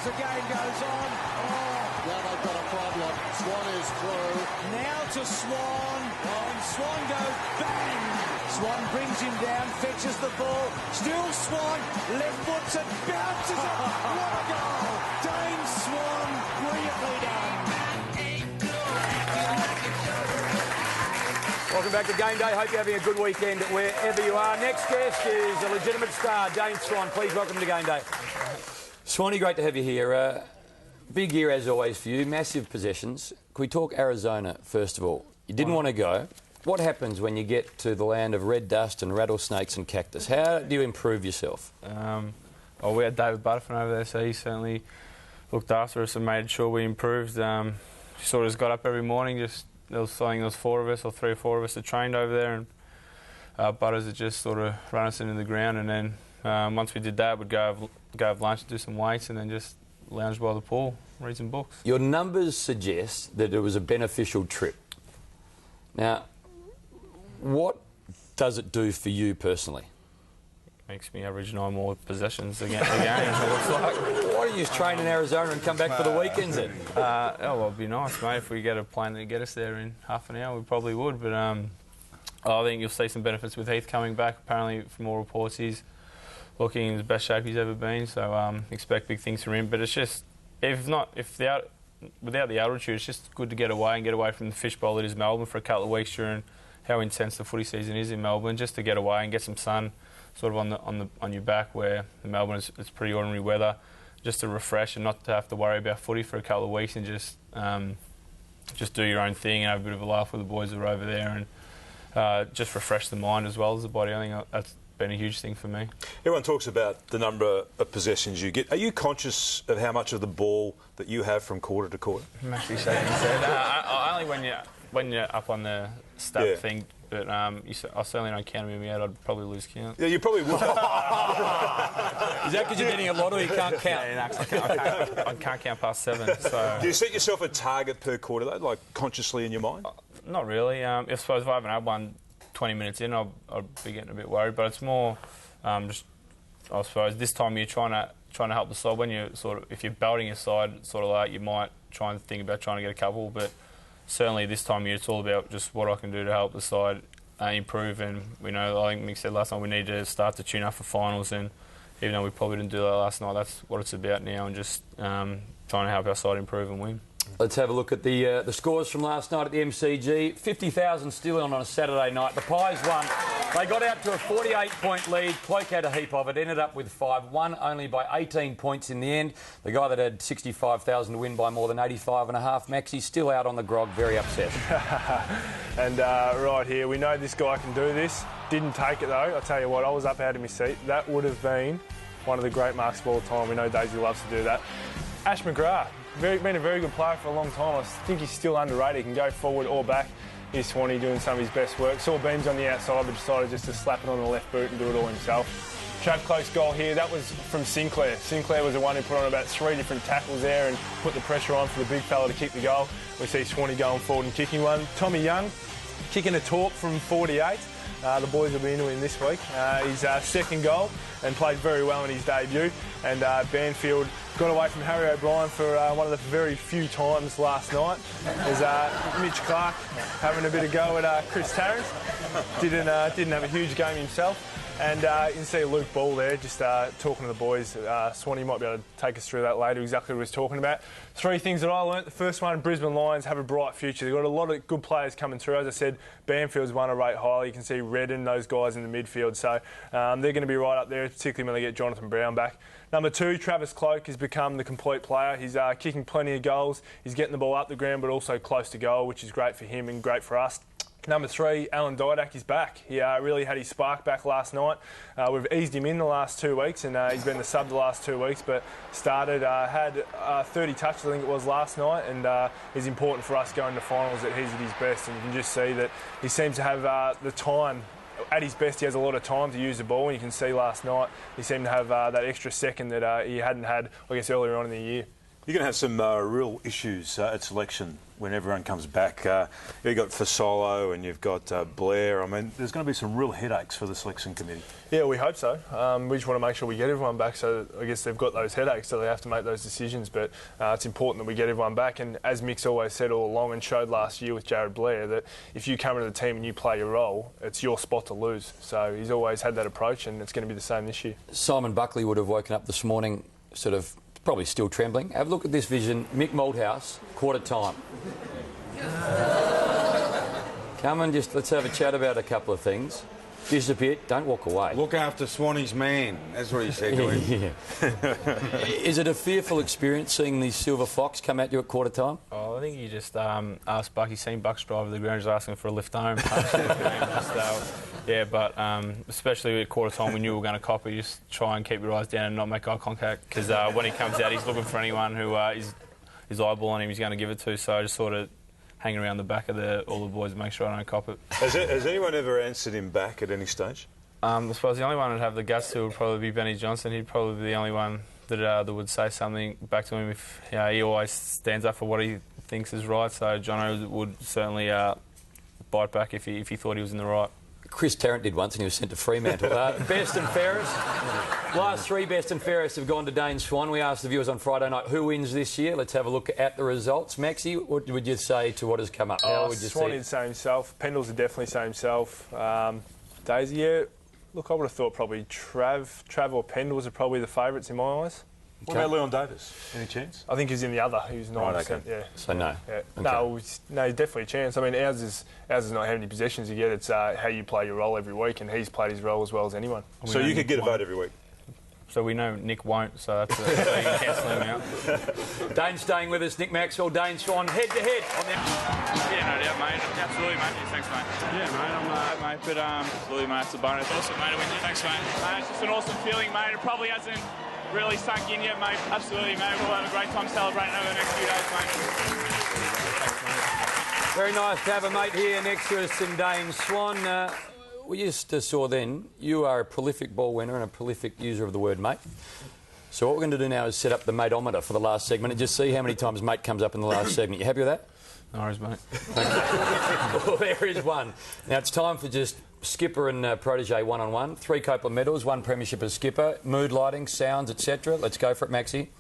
as the game goes on. Oh. Now they've got a problem. Swan is through. Now to Swan. And Swan goes bang. Swan brings him down, fetches the ball. Still Swan. Left foots it, bounces it. What a goal. Dane Swan, brilliantly done. Welcome back to Game Day. Hope you're having a good weekend wherever you are. Next guest is a legitimate star, Dane Swan. Please welcome to Game Day. Swanee, great to have you here. Big year as always for you, massive possessions. Can we talk Arizona first of all? You didn't want to go. What happens when you get to the land of red dust and rattlesnakes and cactus? How do you improve yourself? Well, we had David Butterfin over there, so he certainly looked after us and made sure we improved. He sort of just got up every morning, there was 4 of us or 3 or 4 of us that trained over there, and Butters would just sort of run us into the ground, and then once we did that, we'd go have lunch, do some weights, and then just lounge by the pool, read some books. Your numbers suggest that it was a beneficial trip. Now, what does it do for you personally? Makes me average 9 more possessions a game, it looks like. Why don't you just train in Arizona and come back for the weekends then? Well, it'd be nice, mate. If we get a plane that get us there in half an hour, we probably would. But I think you'll see some benefits with Heath coming back. Apparently, from all reports, he's looking in the best shape he's ever been. So expect big things from him. But it's just, without the altitude, it's just good to get away from the fishbowl that is Melbourne for a couple of weeks during how intense the footy season is in Melbourne. Just to get away and get some sun, sort of on your back, where in Melbourne it's pretty ordinary weather, just to refresh and not to have to worry about footy for a couple of weeks and just do your own thing and have a bit of a laugh with the boys that are over there and just refresh the mind as well as the body. I think that's been a huge thing for me. Everyone talks about the number of possessions you get. Are you conscious of how much of the ball that you have from quarter to quarter? I'm actually shaking his head. Only when you're up on the stat thing. But I certainly don't count them in my head. I'd probably lose count. Yeah, you probably would. Is that because you're getting a lottery? You can't count? Yeah, I can't count past 7. So. Do you set yourself a target per quarter, though, like consciously in your mind? Not really. I suppose if I haven't had one 20 minutes in, I'd be getting a bit worried. But it's more just, I suppose, this time you're trying to help the side. When you if you're belting your side, sort of like, you might try and think about trying to get a couple, but certainly this time of year, it's all about just what I can do to help the side improve. And I think Mick said last night we need to start to tune up for finals. And even though we probably didn't do that last night, that's what it's about now, and just trying to help our side improve and win. Let's have a look at the scores from last night at the MCG. 50,000 still on a Saturday night. The Pies won. They got out to a 48-point lead. Cloak had a heap of it. Ended up with 5. Won only by 18 points in the end. The guy that had 65,000 to win by more than 85.5, Maxie's still out on the grog, very upset. And right here, we know this guy can do this. Didn't take it though. I'll tell you what, I was up out of my seat. That would have been one of the great marks of all time. We know Daisy loves to do that. Ash McGrath. Been a very good player for a long time. I think he's still underrated. He can go forward or back. Here's Swanee doing some of his best work. Saw Beams on the outside, but decided just to slap it on the left boot and do it all himself. Trav Cloak's goal here, that was from Sinclair. Sinclair was the one who put on about 3 different tackles there and put the pressure on for the big fella to kick the goal. We see Swanee going forward and kicking one. Tommy Young kicking a torp from 48. The boys will be into him this week. His second goal, and played very well in his debut. And Banfield got away from Harry O'Brien for one of the very few times last night. There's Mitch Clark having a bit of go at Chris Tarrant. Didn't have a huge game himself. And you can see Luke Ball there just talking to the boys. Swanee might be able to take us through that later, exactly what he was talking about. 3 things that I learnt. The first one, Brisbane Lions have a bright future. They've got a lot of good players coming through. As I said, Banfield's one to rate highly. You can see Redden, those guys in the midfield. So they're going to be right up there, particularly when they get Jonathan Brown back. Number 2, Travis Cloak has become the complete player. He's kicking plenty of goals. He's getting the ball up the ground, but also close to goal, which is great for him and great for us. Number 3, Alan Didak is back. He really had his spark back last night. We've eased him in the last 2 weeks, and he's been the sub the last 2 weeks, but had 30 touches, I think it was, last night, and it's important for us going to finals that he's at his best, and you can just see that he seems to have the time. At his best, he has a lot of time to use the ball, and you can see last night he seemed to have that extra second that he hadn't had, I guess, earlier on in the year. You're going to have some real issues at selection when everyone comes back. You've got Fasolo and you've got Blair. I mean, there's going to be some real headaches for the selection committee. Yeah, we hope so. We just want to make sure we get everyone back, so I guess they've got those headaches, so they have to make those decisions. But it's important that we get everyone back. And as Mick's always said all along and showed last year with Jared Blair, that if you come into the team and you play your role, it's your spot to lose. So he's always had that approach, and it's going to be the same this year. Simon Buckley would have woken up this morning sort of probably still trembling. Have a look at this vision. Mick Malthouse, quarter time. Come and let's have a chat about a couple of things. Disappear, don't walk away. Look after Swanee's man. That's what he said to him. Is it a fearful experience seeing the Silver Fox come at you at quarter time? Oh, I think you just asked Buck. He's seen Bucks drive to the ground, just asking for a lift home. Yeah, but especially at quarter time, we knew we were going to cop it. You just try and keep your eyes down and not make eye contact, because when he comes out, he's looking for anyone who is eyeballing him, he's going to give it to. So I just sort of hang around the back of all the boys and make sure I don't cop it. Has anyone ever answered him back at any stage? I suppose the only one who'd have the guts to would probably be Benny Johnson. He'd probably be the only one that would say something back to him if he always stands up for what he thinks is right. So Jono would certainly bite back if he thought he was in the right. Chris Tarrant did once and he was sent to Fremantle. Best and fairest. Last three best and fairest have gone to Dane Swan. We asked the viewers on Friday night who wins this year. Let's have a look at the results. Maxie, what would you say to what has come up? How would you Swan would say himself. Pendles would definitely say himself. Daisy, yeah. Look, I would have thought probably Trav or Pendles are probably the favourites in my eyes. What about Leon Davis? Any chance? I think he's in the other. He was 9%. Right, okay. Yeah. So no. Yeah. Okay. No, definitely a chance. I mean, ours is not how many possessions you get. It's how you play your role every week, and he's played his role as well as anyone. So you could get a vote every week. So we know Nick won't, so that's so you can cancel him out. Dane's staying with us. Nick Maxwell, Dane Swan, head to head. Yeah, no doubt, mate. Absolutely, mate. Yeah, thanks, mate. Yeah, mate. I'm mate, but absolutely, mate. It's a bonus. Awesome, mate. To win there. Thanks, mate. It's just an awesome feeling, mate. It probably hasn't really sunk in yet, mate. Absolutely, mate. We'll have a great time celebrating over the next few days, mate. Very nice to have a mate here next to us in Dane Swan. We just saw then, you are a prolific ball winner and a prolific user of the word mate. So what we're going to do now is set up the mateometer for the last segment and just see how many times mate comes up in the last segment. You happy with that? No worries, mate. Well, there is one. Now it's time for just skipper and protege one-on-one. 3 Copeland medals, 1 premiership as skipper, mood lighting, sounds, etc. Let's go for it, Maxie.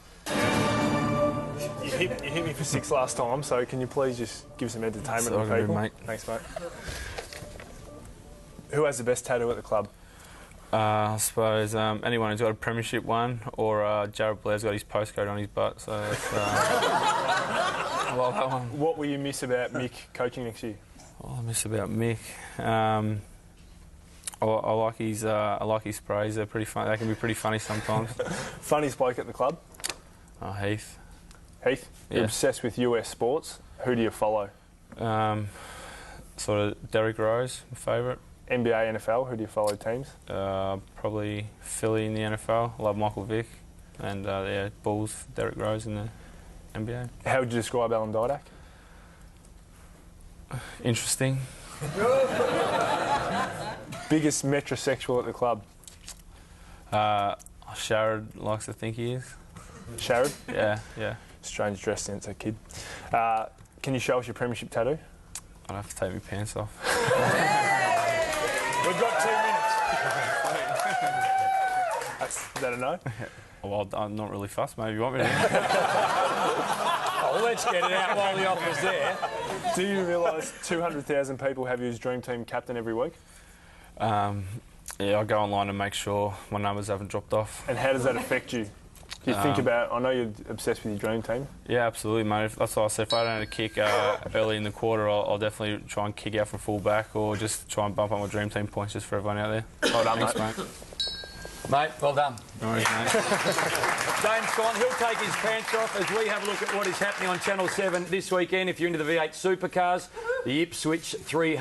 You hit me for 6 last time, so can you please just give some entertainment to people? Mate. Thanks, mate. Who has the best tattoo at the club? I suppose anyone who's got a premiership one, or Jared Blair's got his postcode on his butt, so that's I love that one. What will you miss about Mick coaching next year? What I miss about Mick? I like his sprays. They're pretty fun. They can be pretty funny sometimes. Funniest bloke at the club? Heath. Heath? You're Yeah. obsessed with US sports. Who do you follow? Sort of Derrick Rose, my favourite. NBA, NFL, who do you follow teams? Probably Philly in the NFL. I love Michael Vick. And Bulls, Derrick Rose in the NBA. How would you describe Alan Didak? Interesting. Biggest metrosexual at the club? Sharad likes to think he is. Sharad? Yeah. Strange dress sense, a kid. Can you show us your premiership tattoo? I'd have to take my pants off. We've got 2 minutes. Is that a no? Well, I'm not really fussed, mate, if you want me to. Oh, let's get it out while the offer's there. Do you realise 200,000 people have you as dream team captain every week? Yeah, I go online and make sure my numbers haven't dropped off. And how does that affect you? Do you think about... I know you're obsessed with your dream team. Yeah, absolutely, mate. That's what I said. If I don't have a kick early in the quarter, I'll definitely try and kick out from full back or just try and bump up my dream team points just for everyone out there. Well done, Thanks, mate. Mate, well done. No worries, mate. Dane Swan, he'll take his pants off as we have a look at what is happening on Channel 7 this weekend. If you're into the V8 supercars, the Ipswich 300.